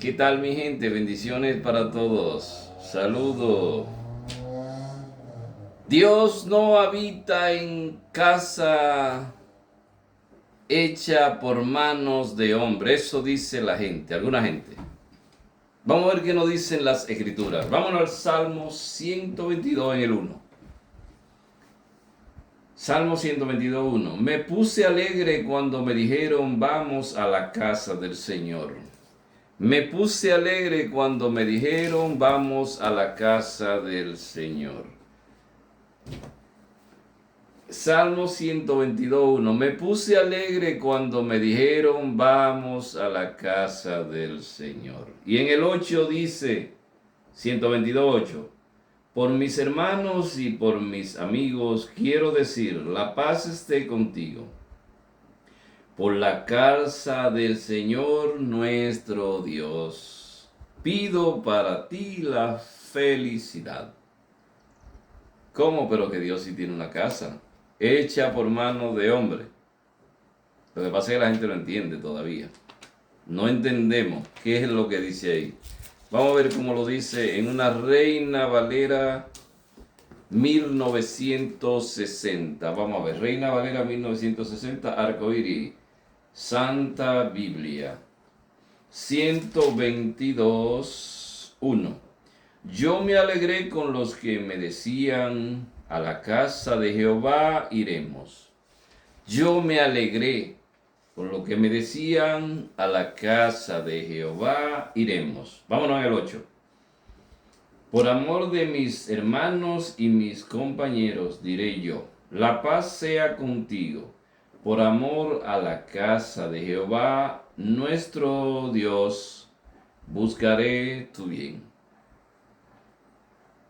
¿Qué tal, mi gente? Bendiciones para todos. Saludo. Dios no habita en casa hecha por manos de hombre. Eso dice la gente, alguna gente. Vamos a ver qué nos dicen las escrituras. Vámonos al Salmo 122 en el 1. Salmo 122, 1. Me puse alegre cuando me dijeron vamos a la casa del Señor. Me puse alegre cuando me dijeron vamos a la casa del Señor. Salmo 122, 1. Me puse alegre cuando me dijeron vamos a la casa del Señor. Y en el 8 dice, 122, 8. Por mis hermanos y por mis amigos quiero decir, la paz esté contigo. Por la casa del Señor nuestro Dios, pido para ti la felicidad. ¿Cómo? Pero que Dios sí tiene una casa, hecha por mano de hombre. Lo que pasa es que la gente no entiende todavía. No entendemos qué es lo que dice ahí. Vamos a ver cómo lo dice en una Reina Valera 1960. Vamos a ver, Reina Valera 1960, arcoíris. Santa Biblia, 122, 1. Yo me alegré con los que me decían, a la casa de Jehová iremos. Yo me alegré con lo que me decían, a la casa de Jehová iremos. Vámonos al 8. Por amor de mis hermanos y mis compañeros, diré yo, la paz sea contigo. Por amor a la casa de Jehová, nuestro Dios, buscaré tu bien.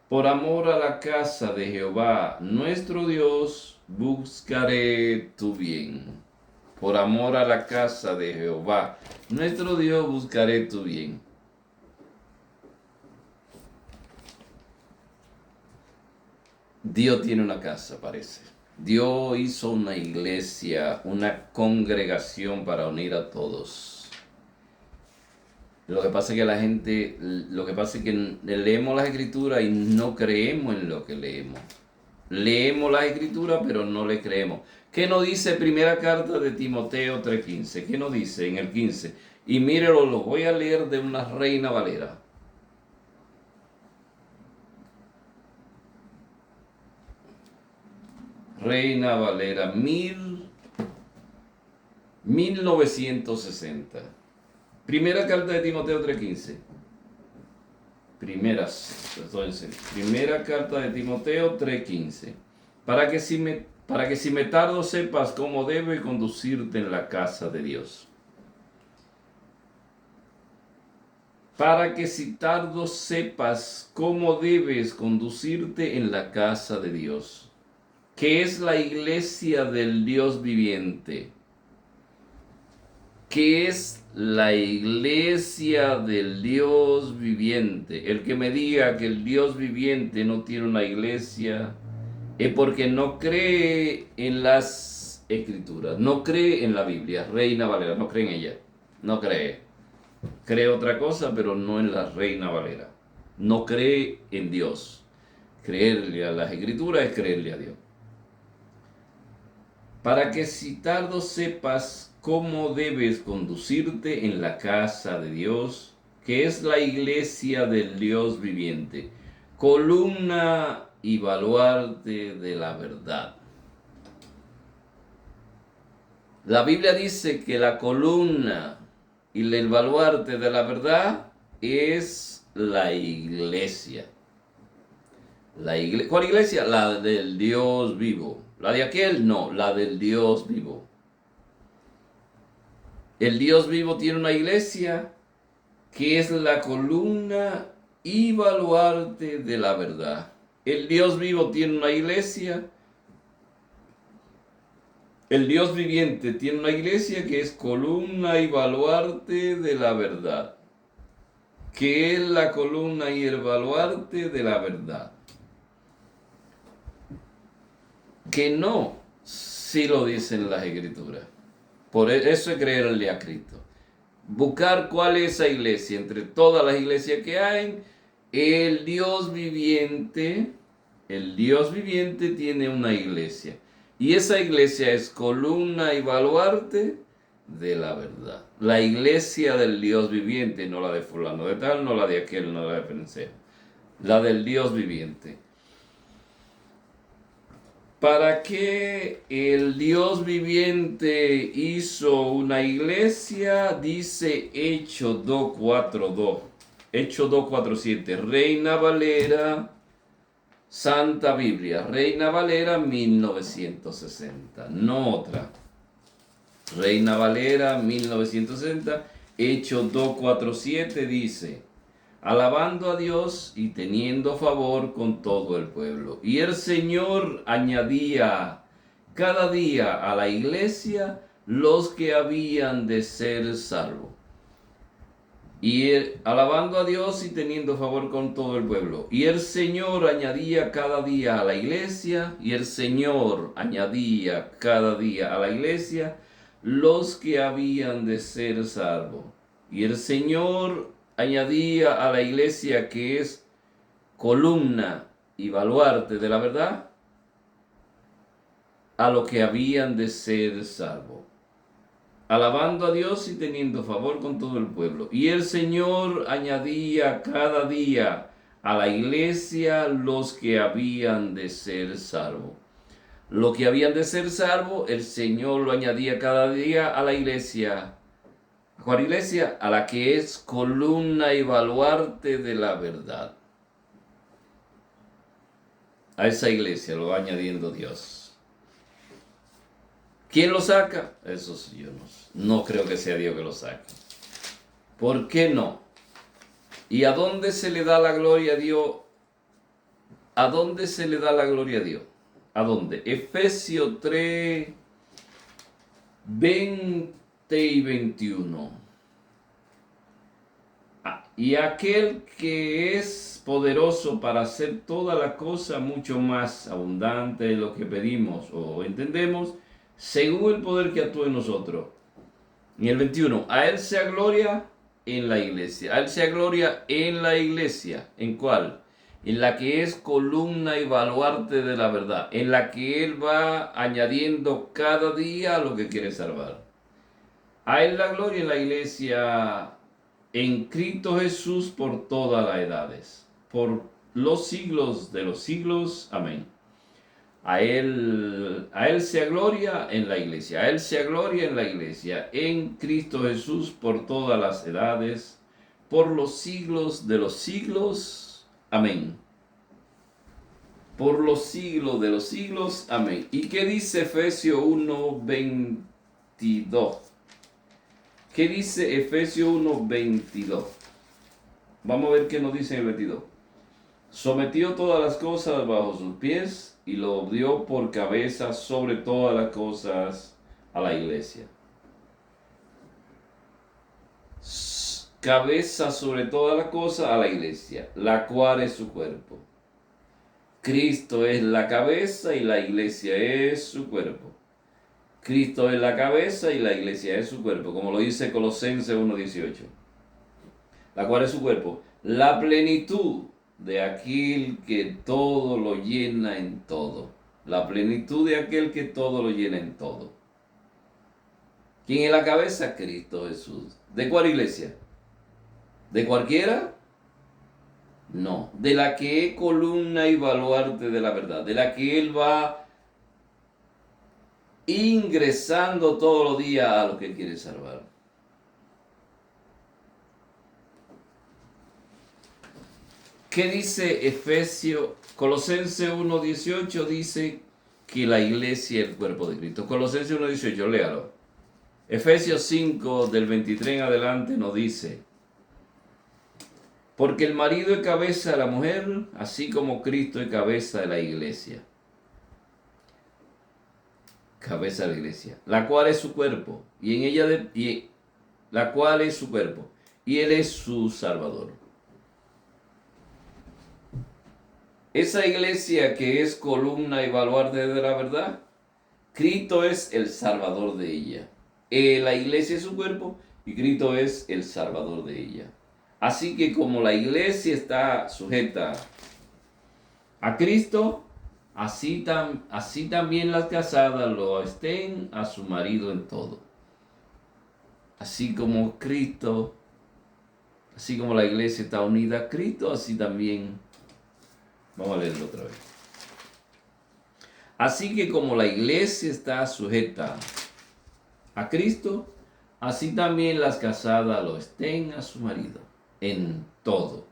Por amor a la casa de Jehová, nuestro Dios, buscaré tu bien. Por amor a la casa de Jehová, nuestro Dios, buscaré tu bien. Dios tiene una casa, parece. Dios hizo una iglesia, una congregación para unir a todos. Lo que pasa es que la gente, lo que pasa es que leemos las escrituras y no creemos en lo que leemos. Leemos las escrituras pero no le creemos. ¿Qué nos dice primera carta de Timoteo 3:15? ¿Qué nos dice en el 15? Y mírelo, lo voy a leer de una Reina Valera. Reina Valera 1960. Primera carta de Timoteo 3:15. Primera carta de Timoteo 3:15. Para que si me tardo sepas cómo debe conducirte en la casa de Dios. Para que si tardo sepas cómo debes conducirte en la casa de Dios, que es la iglesia del Dios viviente. ¿Qué es la iglesia del Dios viviente? El que me diga que el Dios viviente no tiene una iglesia es porque no cree en las escrituras, no cree en la Biblia. Reina Valera, no cree en ella, no cree. Cree otra cosa, pero no en la Reina Valera. No cree en Dios. Creerle a las escrituras es creerle a Dios. Para que si tardo sepas cómo debes conducirte en la casa de Dios, que es la iglesia del Dios viviente, columna y baluarte de la verdad. La Biblia dice que la columna y el baluarte de la verdad es la iglesia. ¿Cuál iglesia? La del Dios vivo. La de aquel, no, la del Dios vivo. El Dios vivo tiene una iglesia que es la columna y baluarte de la verdad. El Dios vivo tiene una iglesia. El Dios viviente tiene una iglesia que es columna y baluarte de la verdad. Que es la columna y el baluarte de la verdad. Que no, sí lo dicen las escrituras. Por eso es creerle a Cristo. buscar cuál es esa iglesia. Entre todas las iglesias que hay, el Dios viviente tiene una iglesia. Y esa iglesia es columna y baluarte de la verdad. La iglesia del Dios viviente, no la de fulano de tal, no la de aquel, no la de Perencero. La del Dios viviente. ¿Para qué el Dios viviente hizo una iglesia? Dice Hechos 2:4.2. Hechos 2:4.7. Reina Valera, Santa Biblia. Reina Valera 1960. No otra. Reina Valera 1960. Hechos 2:4.7 dice: alabando a Dios y teniendo favor con todo el pueblo. Y el Señor añadía cada día a la iglesia los que habían de ser salvos. Alabando a Dios y teniendo favor con todo el pueblo. Y el Señor añadía cada día a la iglesia, y el Señor añadía cada día a la iglesia los que habían de ser salvos. Y el Señor añadía a la iglesia, que es columna y baluarte de la verdad, a los que habían de ser salvos, alabando a Dios y teniendo favor con todo el pueblo. Y el Señor añadía cada día a la iglesia los que habían de ser salvos. Los que habían de ser salvos, el Señor lo añadía cada día a la iglesia. ¿Cuál iglesia? A la que es columna y baluarte de la verdad. A esa iglesia lo va añadiendo Dios. ¿Quién lo saca? Eso sí, yo no creo que sea Dios que lo saque. ¿Por qué no? ¿Y a dónde se le da la gloria a Dios? ¿A dónde se le da la gloria a Dios? ¿A dónde? Efesios 3, 20 y 21. Y aquel que es poderoso para hacer toda la cosa mucho más abundante de lo que pedimos o entendemos, según el poder que actúa en nosotros. Y el 21, a él sea gloria en la iglesia. A él sea gloria en la iglesia. ¿En cuál? En la que es columna y baluarte de la verdad. En la que él va añadiendo cada día lo que quiere salvar. A él la gloria en la iglesia, en Cristo Jesús, por todas las edades, por los siglos de los siglos. Amén. A él sea gloria en la iglesia. A él sea gloria en la iglesia, en Cristo Jesús, por todas las edades, por los siglos de los siglos. Amén. Por los siglos de los siglos. Amén. ¿Y qué dice Efesios 1:22? ¿Qué dice Efesios 1:22? Vamos a ver qué nos dice en el 22. Sometió todas las cosas bajo sus pies y lo dio por cabeza sobre todas las cosas a la iglesia. Cabeza sobre todas las cosas a la iglesia, la cual es su cuerpo. Cristo es la cabeza y la iglesia es su cuerpo. Cristo es la cabeza y la iglesia es su cuerpo, como lo dice Colosenses 1:18. La cual es su cuerpo, la plenitud de aquel que todo lo llena en todo. La plenitud de aquel que todo lo llena en todo. ¿Quién es la cabeza? Cristo Jesús. ¿De cuál iglesia? ¿De cualquiera? No, de la que es columna y baluarte de la verdad, de la que Él va ingresando todos los días a lo que Él quiere salvar. ¿Qué dice Efesios? Colosenses 1:18 dice que la iglesia es el cuerpo de Cristo. Colosenses 1:18, léalo. Efesios 5, del 23 en adelante, nos dice: porque el marido es cabeza de la mujer, así como Cristo es cabeza de la iglesia. Cabeza de la iglesia, la cual es su cuerpo, y en ella la cual es su cuerpo, y Él es su Salvador. Esa iglesia que es columna y baluarte de la verdad, Cristo es el Salvador de ella. La iglesia es su cuerpo y Cristo es el Salvador de ella. Así que como la iglesia está sujeta a Cristo, así también las casadas lo estén a su marido en todo. Así como Cristo, así como la iglesia está unida a Cristo, así también, vamos a leerlo otra vez. Así que como la iglesia está sujeta a Cristo, así también las casadas lo estén a su marido en todo.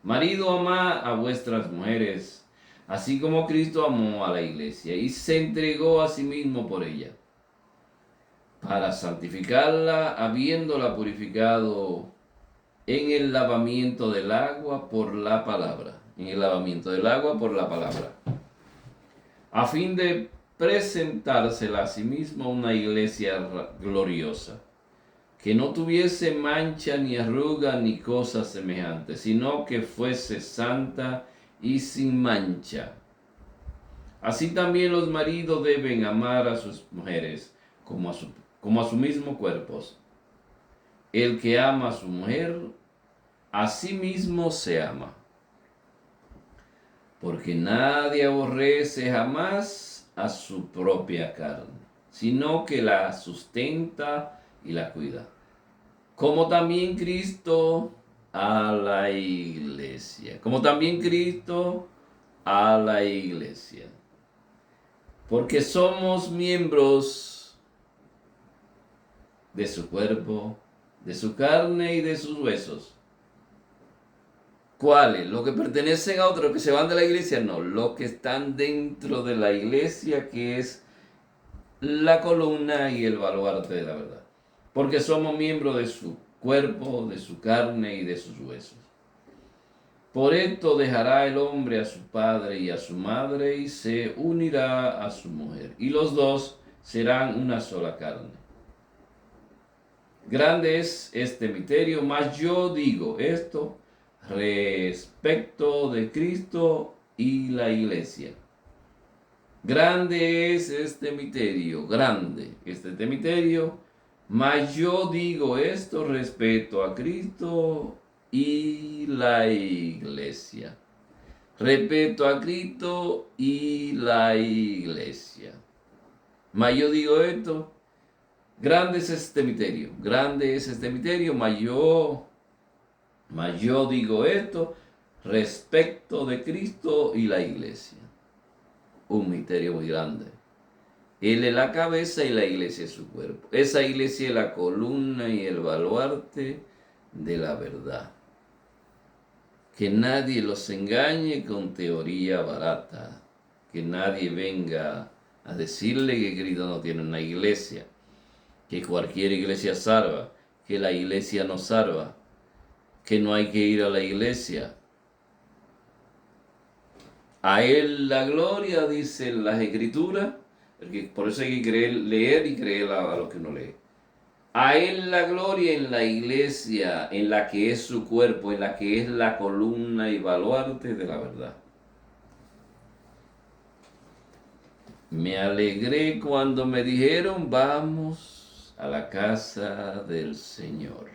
Marido, amad a vuestras mujeres, así como Cristo amó a la iglesia y se entregó a sí mismo por ella, para santificarla, habiéndola purificado en el lavamiento del agua por la palabra. En el lavamiento del agua por la palabra. A fin de presentársela a sí misma una iglesia gloriosa, que no tuviese mancha ni arruga ni cosa semejante, sino que fuese santa y sin mancha. Así también los maridos deben amar a sus mujeres como a su mismo cuerpo. El que ama a su mujer, a sí mismo se ama. Porque nadie aborrece jamás a su propia carne, sino que la sustenta y la cuida. Como también Cristo a la iglesia. Como también Cristo a la iglesia. Porque somos miembros de su cuerpo, de su carne y de sus huesos. ¿Cuáles? ¿Los que pertenecen a otros, que se van de la iglesia? No, los que están dentro de la iglesia, que es la columna y el baluarte de la verdad. Porque somos miembros de su cuerpo, de su carne y de sus huesos. Por esto dejará el hombre a su padre y a su madre y se unirá a su mujer. Y los dos serán una sola carne. Grande es este misterio, mas yo digo esto respecto de Cristo y la iglesia. Grande es este misterio, grande este misterio, mas yo digo esto respecto a Cristo y la iglesia. Respecto a Cristo y la iglesia. Mas yo digo esto, grande es este misterio, mas yo digo esto respecto de Cristo y la iglesia. Un misterio muy grande. Él es la cabeza y la iglesia es su cuerpo. Esa iglesia es la columna y el baluarte de la verdad. Que nadie los engañe con teoría barata. Que nadie venga a decirle que Cristo no tiene una iglesia. Que cualquier iglesia salva. Que la iglesia no salva. Que no hay que ir a la iglesia. A Él la gloria, dicen las Escrituras. Por eso hay que leer y creer a lo que uno lee. A Él la gloria en la iglesia, en la que es su cuerpo, en la que es la columna y baluarte de la verdad. Me alegré cuando me dijeron, vamos a la casa del Señor.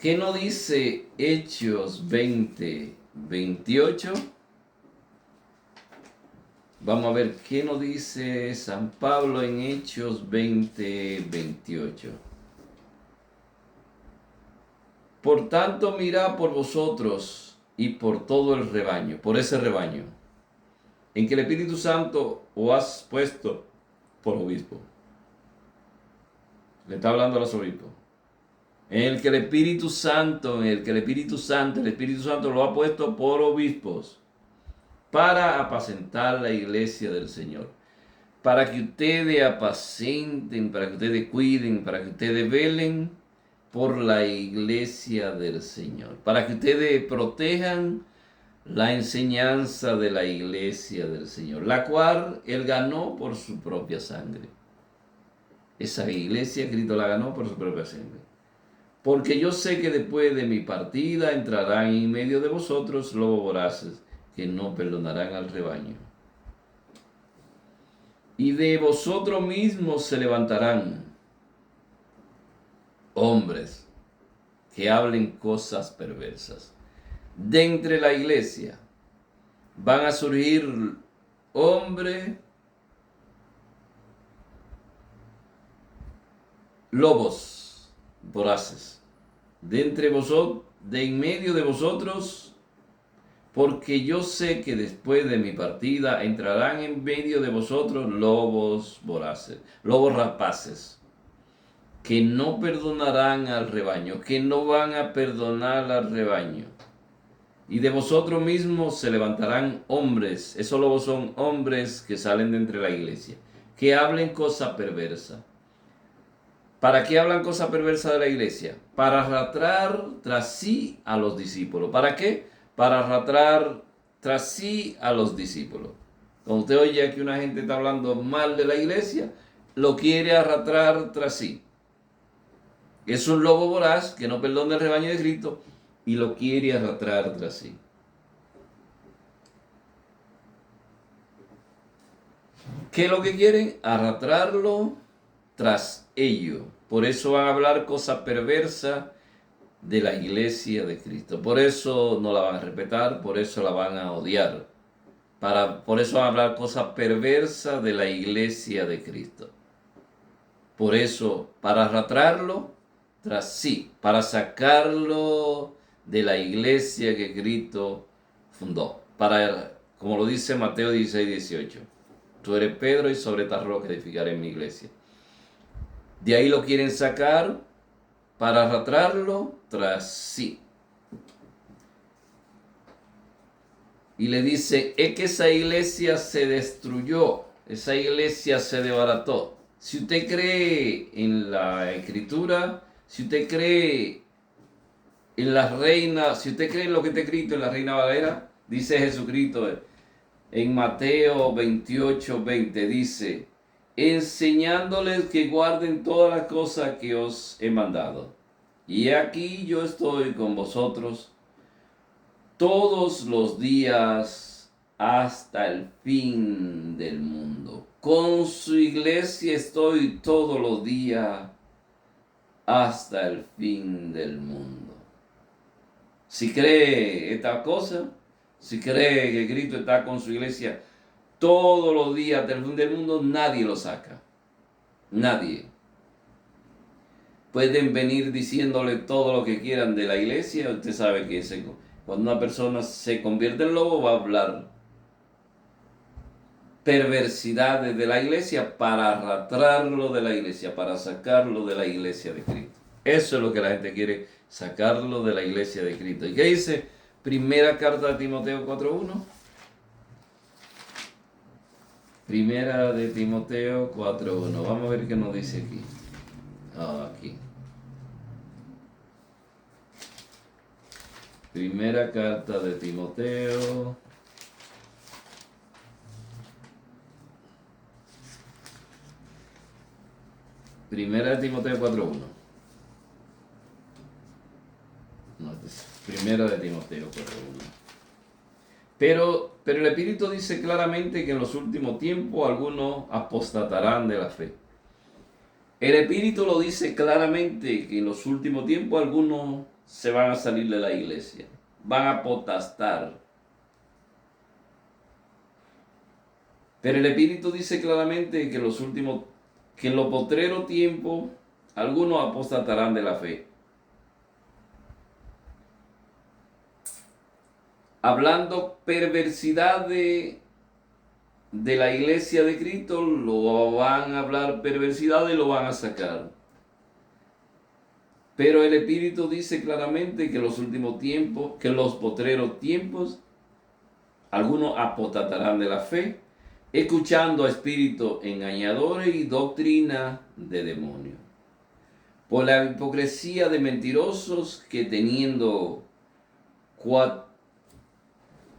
¿Qué no dice Hechos 20:28? Vamos a ver qué nos dice San Pablo en Hechos 20:28. Por tanto, mirad por vosotros y por todo el rebaño, por ese rebaño, en que el Espíritu Santo os has puesto por obispo. Le está hablando a los obispos. En el que el Espíritu Santo lo ha puesto por obispos para apacentar la iglesia del Señor. Para que ustedes apacenten, para que ustedes cuiden, para que ustedes velen por la iglesia del Señor. Para que ustedes protejan la enseñanza de la iglesia del Señor, la cual Él ganó por su propia sangre. Esa iglesia Cristo la ganó por su propia sangre. Porque yo sé que después de mi partida entrarán en medio de vosotros lobos voraces que no perdonarán al rebaño. Y de vosotros mismos se levantarán hombres que hablen cosas perversas. De entre la iglesia van a surgir hombres lobos voraces. De entre vosotros, de en medio de vosotros, porque yo sé que después de mi partida entrarán en medio de vosotros lobos voraces, lobos rapaces, que no perdonarán al rebaño, que no van a perdonar al rebaño. Y de vosotros mismos se levantarán hombres, esos lobos son hombres que salen de entre la iglesia, que hablen cosa perversa. ¿Para qué hablan cosa perversa de la iglesia? Para arrastrar tras sí a los discípulos. ¿Para qué? Para arrastrar tras sí a los discípulos. Cuando usted oye que una gente está hablando mal de la iglesia, lo quiere arrastrar tras sí. Es un lobo voraz que no perdona el rebaño de Cristo y lo quiere arrastrar tras sí. ¿Qué es lo que quieren? Arrastrarlo tras ello. Por eso van a hablar cosas perversas de la iglesia de Cristo. Por eso no la van a respetar, por eso la van a odiar. Por eso van a hablar cosas perversas de la iglesia de Cristo. Por eso, para arrastrarlo tras sí, para sacarlo de la iglesia que Cristo fundó. Como lo dice Mateo 16, 18. Tú eres Pedro y sobre esta roca edificaré mi iglesia. De ahí lo quieren sacar para arrastrarlo tras sí. Y le dice, es que esa iglesia se destruyó, esa iglesia se desbarató. Si usted cree en la escritura, si usted cree en la reina, si usted cree en lo que está escrito en la Reina Valera, dice Jesucristo en Mateo 28, 20, dice, enseñándoles que guarden todas las cosas que os he mandado. Y aquí yo estoy con vosotros todos los días hasta el fin del mundo. Con su iglesia estoy todos los días hasta el fin del mundo. Si cree esta cosa, si cree que Cristo está con su iglesia todos los días hasta el fin del mundo, nadie lo saca. Nadie. Pueden venir diciéndole todo lo que quieran de la iglesia. Usted sabe que cuando una persona se convierte en lobo va a hablar perversidades de la iglesia para arrastrarlo de la iglesia, para sacarlo de la iglesia de Cristo. Eso es lo que la gente quiere, sacarlo de la iglesia de Cristo. ¿Y qué dice? Primera carta de Timoteo 4.1. Primera de Timoteo 4.1. Vamos a ver qué nos dice aquí. Aquí. Primera carta de Timoteo. Primera de Timoteo 4.1. No, primera de Timoteo 4.1. Pero el Espíritu dice claramente que en los últimos tiempos algunos apostatarán de la fe. El Espíritu lo dice claramente que en los últimos tiempos algunos se van a salir de la iglesia, van a apostar. Pero el Espíritu dice claramente que en los postreros tiempos algunos apostatarán de la fe. Hablando perversidad de la iglesia de Cristo, lo van a hablar perversidad y lo van a sacar. Pero el Espíritu dice claramente que en los últimos tiempos, que en los postreros tiempos, algunos apostatarán de la fe, escuchando a espíritus engañadores y doctrina de demonios. Por la hipocresía de mentirosos que teniendo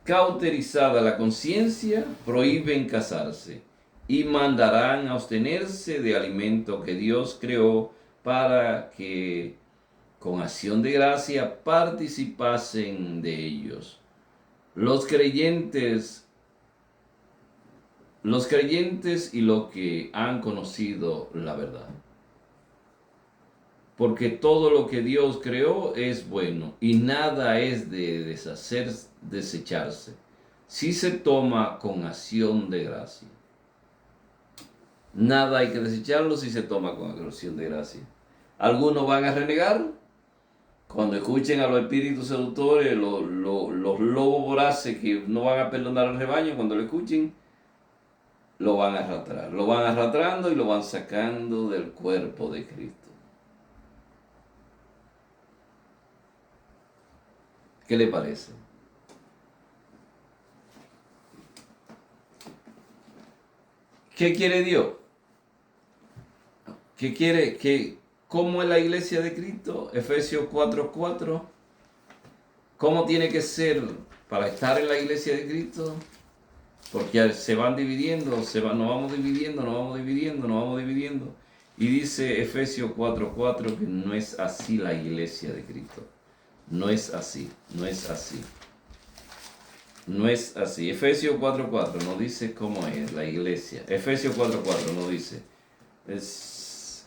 cauterizada la conciencia, prohíben casarse y mandarán a abstenerse de alimento que Dios creó para que con acción de gracia participasen de ellos. Los creyentes y los que han conocido la verdad. porque todo lo que Dios creó es bueno y nada es de desecharse si se toma con acción de gracia. Nada hay que desecharlo si se toma con acción de gracia. Algunos van a renegar cuando escuchen a los espíritus seductores, los lobos voraces que no van a perdonar al rebaño. Cuando lo escuchen, lo van a arrastrar. Lo van arrastrando y lo van sacando del cuerpo de Cristo. ¿Qué le parece? ¿Qué quiere Dios? ¿Qué quiere? ¿Cómo es la iglesia de Cristo? Efesios 4:4. ¿Cómo tiene que ser para estar en la iglesia de Cristo? Porque se van dividiendo, nos vamos dividiendo. Y dice Efesios 4:4 que no es así la iglesia de Cristo. No es así. Efesios 4:4 nos dice cómo es la iglesia. Efesios 4:4 nos dice, es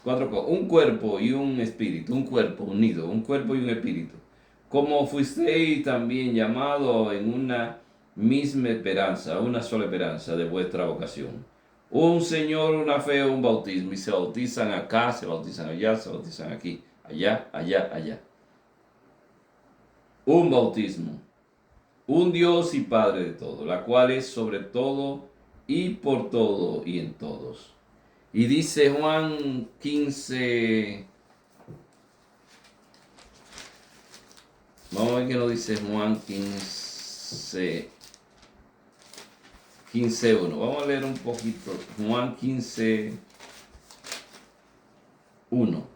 un cuerpo y un espíritu, un cuerpo unido, un cuerpo y un espíritu. Como fuisteis también llamados en una misma esperanza, una sola esperanza de vuestra vocación. Un Señor, una fe, un bautismo. Y se bautizan acá, se bautizan allá, se bautizan aquí, allá. Un bautismo. Un Dios y Padre de todo, la cual es sobre todo y por todo y en todos. Y dice Juan 15. Vamos a ver qué nos dice Juan 15:1. Vamos a leer un poquito. Juan 15:1.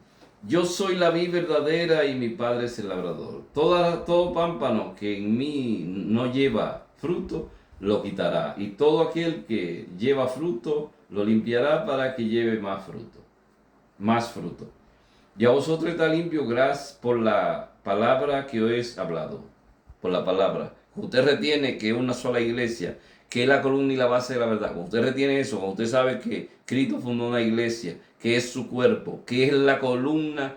Yo soy la vid verdadera y mi Padre es el labrador. Todo pámpano que en mí no lleva fruto, lo quitará. Y todo aquel que lleva fruto, lo limpiará para que lleve más fruto. Más fruto. Y a vosotros está limpio gracias por la palabra que os he hablado. Por la palabra. Usted retiene que es una sola iglesia, que es la columna y la base de la verdad. Cuando usted retiene eso, cuando usted sabe que Cristo fundó una iglesia, que es su cuerpo, que es la columna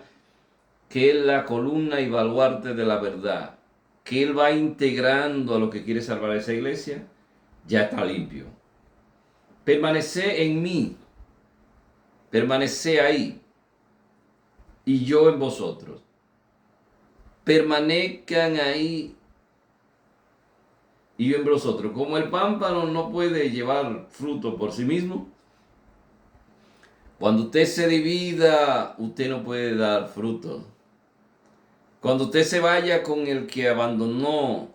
y baluarte de la verdad, que Él va integrando a lo que quiere salvar a esa iglesia, ya está limpio. Permanece en mí, permanece ahí, y yo en vosotros. Permanezcan ahí y yo en vosotros. Como el pámpano no puede llevar fruto por sí mismo, cuando usted se divida, usted no puede dar fruto. Cuando usted se vaya con el que abandonó,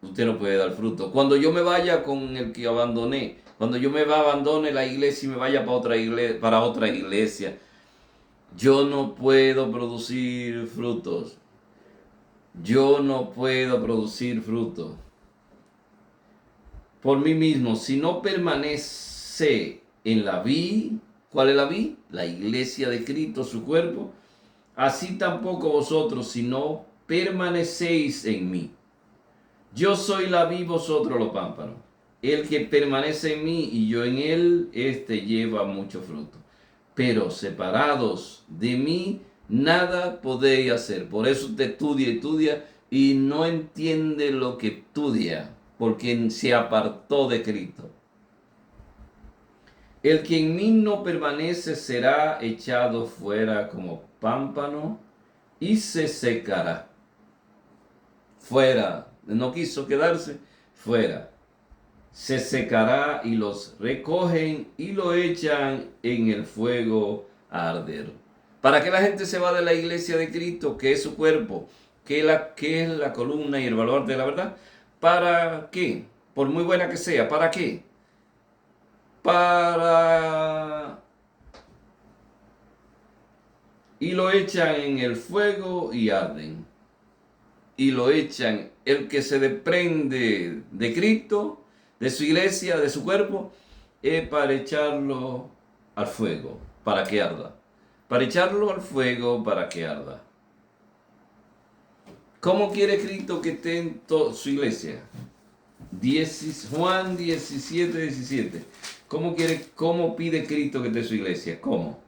usted no puede dar fruto. Cuando yo me vaya con el que abandoné, cuando yo abandone la iglesia y me vaya para otra iglesia, yo no puedo producir frutos. Yo no puedo producir frutos por mí mismo. Si no permanece en la vid, ¿cuál es la vid? La iglesia de Cristo, su cuerpo. Así tampoco vosotros, si no permanecéis en mí. Yo soy la vid, vosotros los pámpanos. El que permanece en mí y yo en él, este lleva mucho fruto. Pero separados de mí, nada podéis hacer. Por eso usted estudia y no entiende lo que estudia, porque se apartó de Cristo. El que en mí no permanece será echado fuera como pámpano y se secará. Fuera, no quiso quedarse, fuera. Se secará y los recogen y lo echan en el fuego a arder. ¿Para qué la gente se va de la iglesia de Cristo, que es su cuerpo, que es la columna y el valor de la verdad? ¿Para qué? Por muy buena que sea, ¿para qué? Y lo echan en el fuego y arden. Y lo echan. El que se desprende de Cristo, de su iglesia, de su cuerpo, es para echarlo al fuego, para que arda. Para echarlo al fuego, para que arda. ¿Cómo quiere Cristo que esté en su iglesia? Juan 17:17. ¿Cómo pide Cristo que esté en su iglesia? ¿Cómo?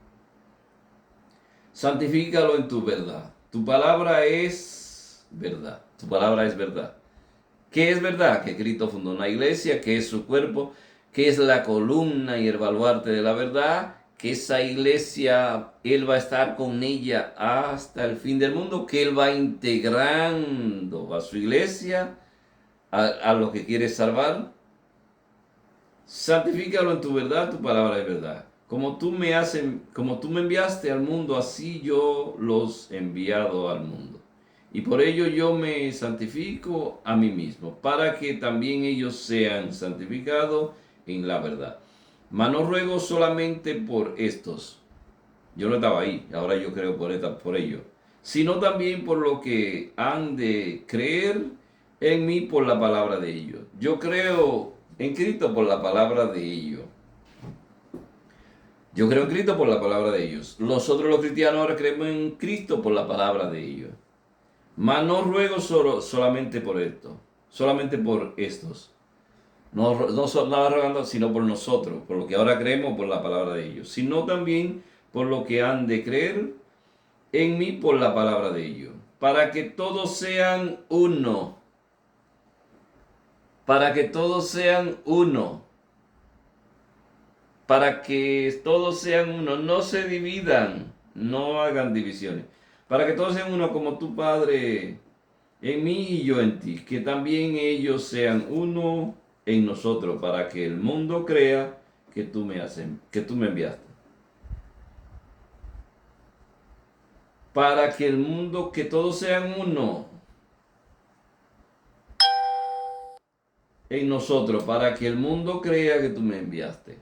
Santifícalo en tu verdad. Tu palabra es verdad. Tu palabra es verdad. ¿Qué es verdad? Que Cristo fundó una iglesia, que es su cuerpo, que es la columna y el baluarte de la verdad, que esa iglesia, Él va a estar con ella hasta el fin del mundo, que Él va integrando a su iglesia, a lo que quiere salvar. Santifícalo en tu verdad, tu palabra es verdad. Como tú me enviaste al mundo, así yo los he enviado al mundo. Y por ello yo me santifico a mí mismo, para que también ellos sean santificados en la verdad. Mas no ruego solamente por estos. Yo no estaba ahí, ahora yo creo por ello. Sino también por lo que han de creer en mí por la palabra de ellos. Yo creo en Cristo por la palabra de ellos. Yo creo en Cristo por la palabra de ellos. Nosotros los cristianos ahora creemos en Cristo por la palabra de ellos. Mas no ruego solamente por esto, solamente por estos. No rogando, sino por nosotros, por lo que ahora creemos por la palabra de ellos, sino también por lo que han de creer en mí por la palabra de ellos, para que todos sean uno, para que todos sean uno, para que todos sean uno, no se dividan, no hagan divisiones, para que todos sean uno como tu Padre en mí y yo en ti, que también ellos sean uno en nosotros, para que el mundo crea que que tú me enviaste. Para que el mundo, que todos sean uno en nosotros, para que el mundo crea que tú me enviaste.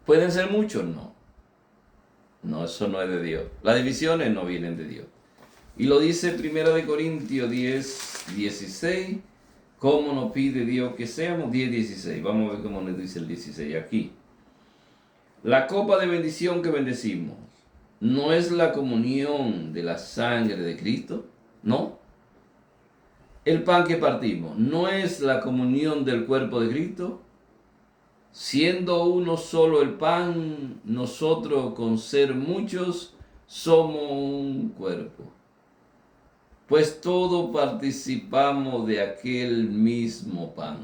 ¿Pueden ser muchos? No. No, eso no es de Dios. Las divisiones no vienen de Dios. Y lo dice 1 Corintios 10, 16. ¿Cómo nos pide Dios que seamos? 10, 16. Vamos a ver cómo nos dice el 16 aquí. La copa de bendición que bendecimos, ¿no es la comunión de la sangre de Cristo? No. El pan que partimos, ¿no es la comunión del cuerpo de Cristo? Siendo uno solo el pan, nosotros con ser muchos somos un cuerpo. Pues todos participamos de aquel mismo pan.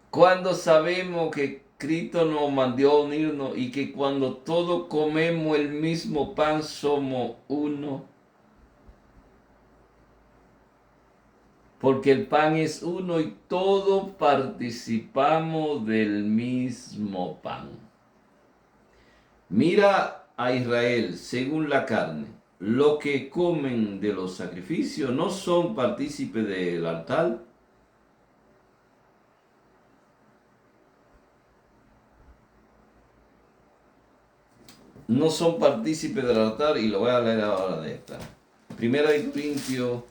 Cuando sabemos que Cristo nos mandó a unirnos y que cuando todos comemos el mismo pan somos uno. Porque el pan es uno y todos participamos del mismo pan. Mira a Israel según la carne. Los que comen de los sacrificios no son partícipes del altar. No son partícipes del altar, y lo voy a leer ahora de esta. Primera de Corintios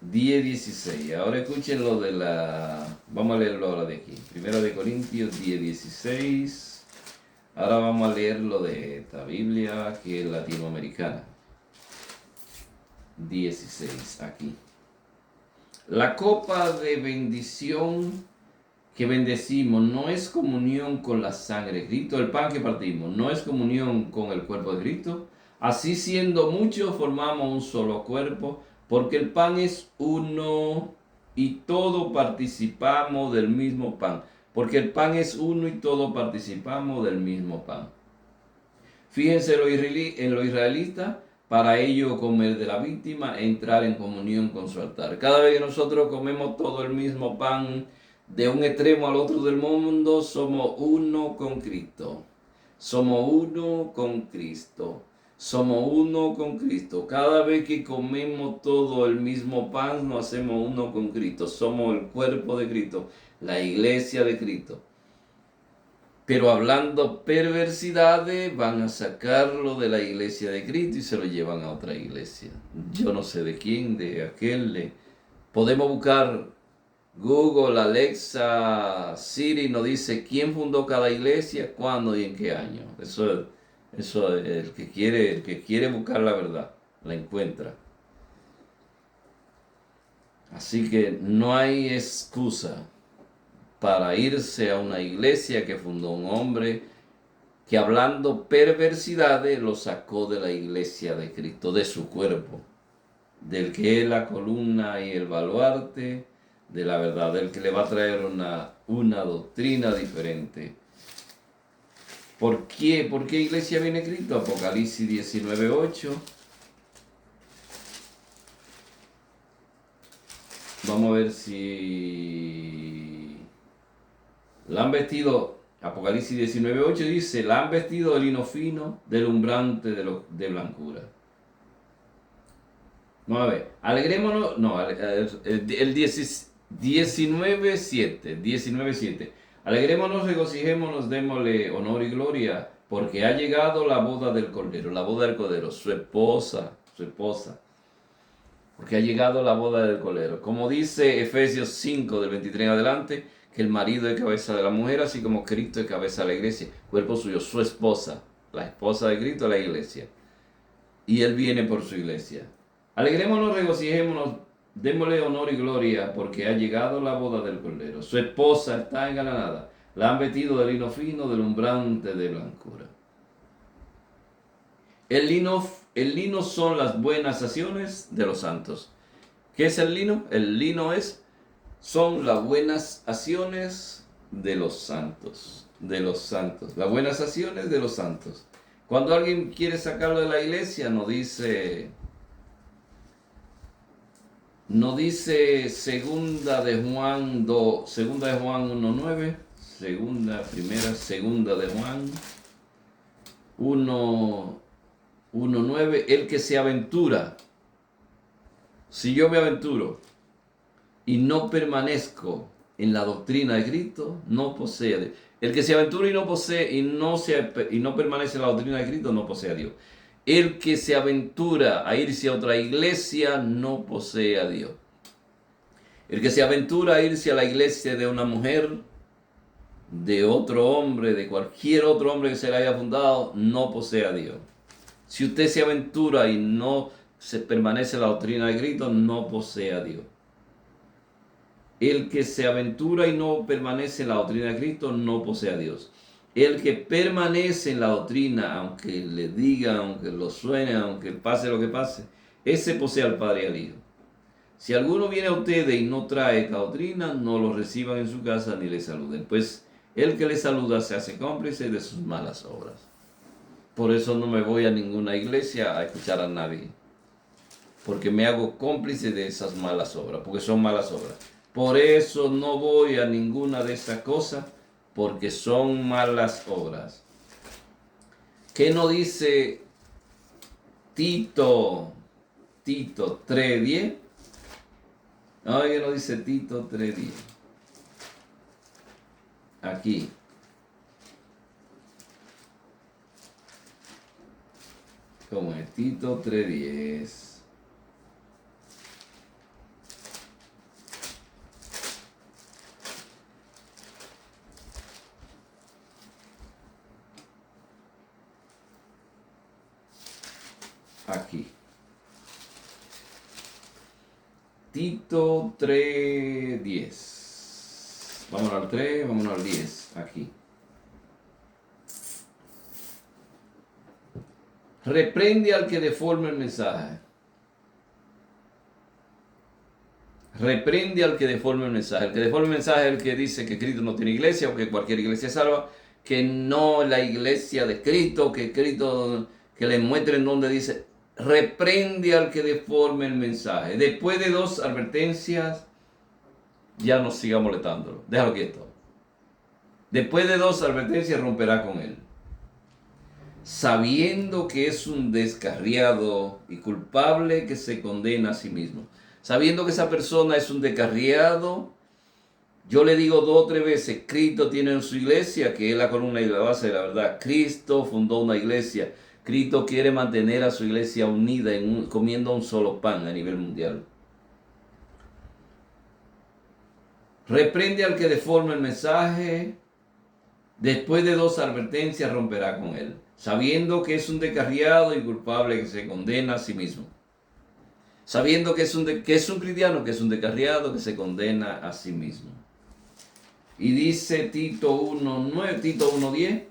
10, 16. Ahora escuchen lo de la... Vamos a leerlo ahora de aquí. Primera de Corintios 10, 16. Ahora vamos a leer lo de esta Biblia que es latinoamericana. 16, aquí. La copa de bendición que bendecimos no es comunión con la sangre de Cristo. El pan que partimos no es comunión con el cuerpo de Cristo. Así siendo muchos formamos un solo cuerpo, porque el pan es uno y todos participamos del mismo pan. Porque el pan es uno y todos participamos del mismo pan. Fíjense en lo israelita, para ello comer de la víctima, entrar en comunión con su altar. Cada vez que nosotros comemos todo el mismo pan, de un extremo al otro del mundo, somos uno con Cristo. Somos uno con Cristo. Somos uno con Cristo. Cada vez que comemos todo el mismo pan, nos hacemos uno con Cristo. Somos el cuerpo de Cristo, la iglesia de Cristo. Pero hablando perversidades, van a sacarlo de la iglesia de Cristo y se lo llevan a otra iglesia. Yo no sé de quién, de aquel. Podemos buscar Google, Alexa, Siri, nos dice quién fundó cada iglesia, cuándo y en qué año. Eso el que quiere buscar la verdad, la encuentra. Así que no hay excusa. para irse a una iglesia que fundó un hombre que hablando perversidades lo sacó de la iglesia de Cristo, de su cuerpo, del que es la columna y el baluarte de la verdad, del que le va a traer una doctrina diferente. ¿Por qué iglesia viene Cristo? Apocalipsis 19:8. Vamos a ver si la han vestido. Apocalipsis 19:8 dice, la han vestido de lino fino, deslumbrante de blancura. Vamos a ver, alegrémonos, no, el 19:7, alegrémonos, regocijémonos, démosle honor y gloria, porque ha llegado la boda del Cordero, su esposa, porque ha llegado la boda del Cordero. Como dice Efesios 5, del 23 en adelante, que el marido es cabeza de la mujer, así como Cristo es cabeza de la iglesia, cuerpo suyo, su esposa, la esposa de Cristo, la iglesia. Y Él viene por su iglesia. Alegrémonos, regocijémonos, démosle honor y gloria, porque ha llegado la boda del Cordero. Su esposa está engalanada, la han vestido de lino fino, deslumbrante de blancura. El lino son las buenas acciones de los santos. ¿Qué es el lino? El lino son las buenas acciones de los santos. Las buenas acciones de los santos. Cuando alguien quiere sacarlo de la iglesia, no dice segunda de Juan 1:9, segunda de Juan 1:9, el que se aventura. Si yo me aventuro y no permanezco en la doctrina de Cristo, no posee a Dios. El que se aventura y no permanece en la doctrina de Cristo, no posee a Dios. El que se aventura a irse a otra iglesia, no posee a Dios. El que se aventura a irse a la iglesia de una mujer, de otro hombre, de cualquier otro hombre que se le haya fundado, no posee a Dios. Si usted se aventura y no se permanece en la doctrina de Cristo, no posee a Dios. El que se aventura y no permanece en la doctrina de Cristo, no posee a Dios. El que permanece en la doctrina, aunque le diga, aunque lo suene, aunque pase lo que pase, ese posee al Padre y al Hijo. Si alguno viene a ustedes y no trae esta doctrina, no lo reciban en su casa ni le saluden, pues el que le saluda se hace cómplice de sus malas obras. Por eso no me voy a ninguna iglesia a escuchar a nadie, porque me hago cómplice de esas malas obras, porque son malas obras. Por eso no voy a ninguna de esas cosas, porque son malas obras. ¿Qué no dice Tito 3:10? No, ¿qué no dice Tito 3:10? Aquí. ¿Cómo es? Tito 3:10. Aquí. Tito 3:10. Vámonos al 3, vámonos al 10. Aquí. Reprende al que deforme el mensaje. Reprende al que deforme el mensaje. El que deforme el mensaje es el que dice que Cristo no tiene iglesia o que cualquier iglesia salva, que no la iglesia de Cristo, que Cristo, que le muestren donde dice. Reprende al que deforme el mensaje. Después de 2 advertencias, ya no siga molestándolo. Déjalo quieto. Después de 2 advertencias, romperá con él. Sabiendo que es un descarriado y culpable que se condena a sí mismo. Sabiendo que esa persona es un descarriado, yo le digo 2 o 3 veces, Cristo tiene en su iglesia, que es la columna y la base de la verdad. Cristo fundó una iglesia. Cristo quiere mantener a su iglesia unida, comiendo un solo pan a nivel mundial. Reprende al que deforme el mensaje. Después de 2 advertencias romperá con él, sabiendo que es un descarriado y culpable que se condena a sí mismo. Sabiendo que es un cristiano, que es un descarriado que se condena a sí mismo. Y dice Tito 1:9, Tito 1:10,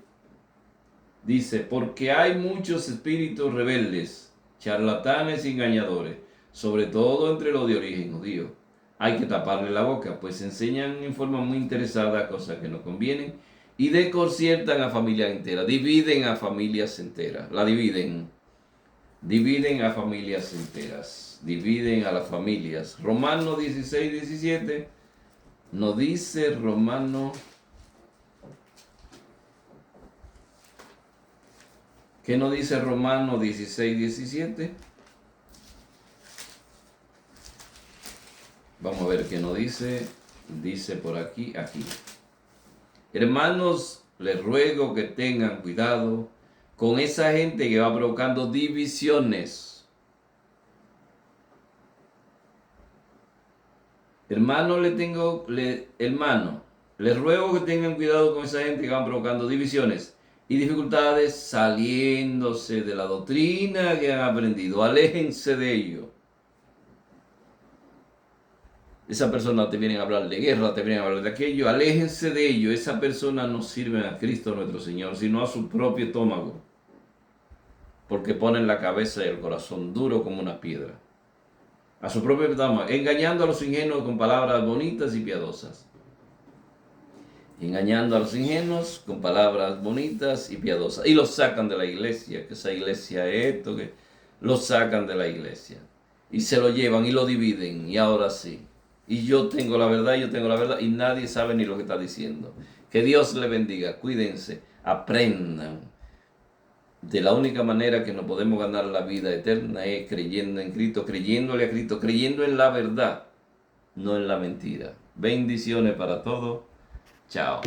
dice, porque hay muchos espíritus rebeldes, charlatanes y engañadores, sobre todo entre los de origen judío. Hay que taparle la boca, pues enseñan en forma muy interesada cosas que no convienen y desconciertan a familias enteras, dividen a familias enteras, la dividen a familias enteras, dividen a las familias. Romanos 16:17 nos dice, ¿qué nos dice Romanos 16:17? Vamos a ver qué nos dice. Dice por aquí. Hermanos, les ruego que tengan cuidado con esa gente que va provocando divisiones. Hermano, les ruego que tengan cuidado con esa gente que va provocando divisiones y dificultades, saliéndose de la doctrina que han aprendido. Aléjense de ello. Esa persona te viene a hablar de guerra, te viene a hablar de aquello. Aléjense de ello. Esa persona no sirve a Cristo nuestro Señor, sino a su propio estómago, porque ponen la cabeza y el corazón duro como una piedra. A su propio estómago, engañando a los ingenuos con palabras bonitas y piadosas. Engañando a los ingenuos con palabras bonitas y piadosas. Y los sacan de la iglesia, que esa iglesia es esto, que los sacan de la iglesia. Y se lo llevan y lo dividen, y ahora sí. Y yo tengo la verdad, y nadie sabe ni lo que está diciendo. Que Dios le bendiga, cuídense, aprendan. De la única manera que nos podemos ganar la vida eterna es creyendo en Cristo, creyéndole a Cristo, creyendo en la verdad, no en la mentira. Bendiciones para todos. Chao.